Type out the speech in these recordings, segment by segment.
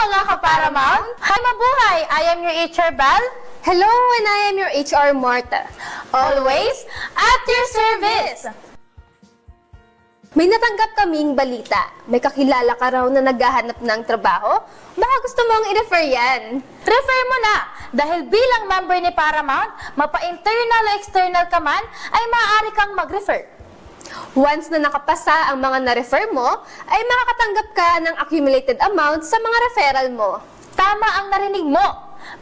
mga ka-Paramount! Hi, mabuhay! I am your HR Bal. Hello, and I am your HR Marta. Always at your service! May natanggap kaming balita. May kakilala ka raw na naghahanap ng trabaho? Baka gusto mong i-refer yan. Refer mo na! Dahil bilang member ni Paramount, mapa-internal o external ka man, ay maaari kang mag-refer. Once na nakapasa ang mga na-refer mo, ay makakatanggap ka ng accumulated amount sa mga referral mo. Tama ang narinig mo!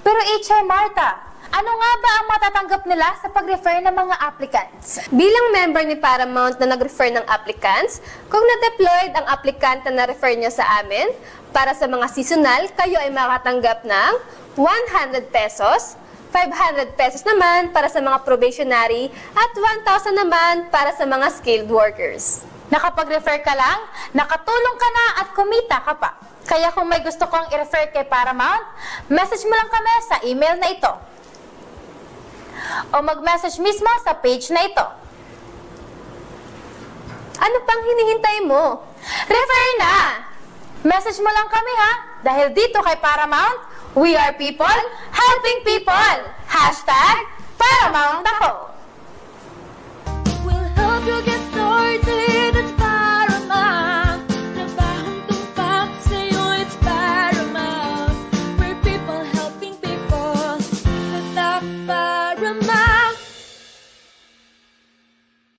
Pero HR Marta, ano nga ba ang matatanggap nila sa pag-refer ng mga applicants? Bilang member ni Paramount na nag-refer ng applicants, kung na-deployed ang applicant na na-refer niya sa amin, para sa mga seasonal, kayo ay makatanggap ng 100 pesos, 500 pesos naman para sa mga probationary, at 1,000 naman para sa mga skilled workers. Nakapag-refer ka lang, nakatulong ka na at kumita ka pa. Kaya kung may gusto kong i-refer kay Paramount, message mo lang kami sa email na ito. O mag-message mismo sa page na ito. Ano pang hinihintay mo? Refer na! Message mo lang kami ha, dahil dito kay Paramount, we are people helping people. #Paramount ako.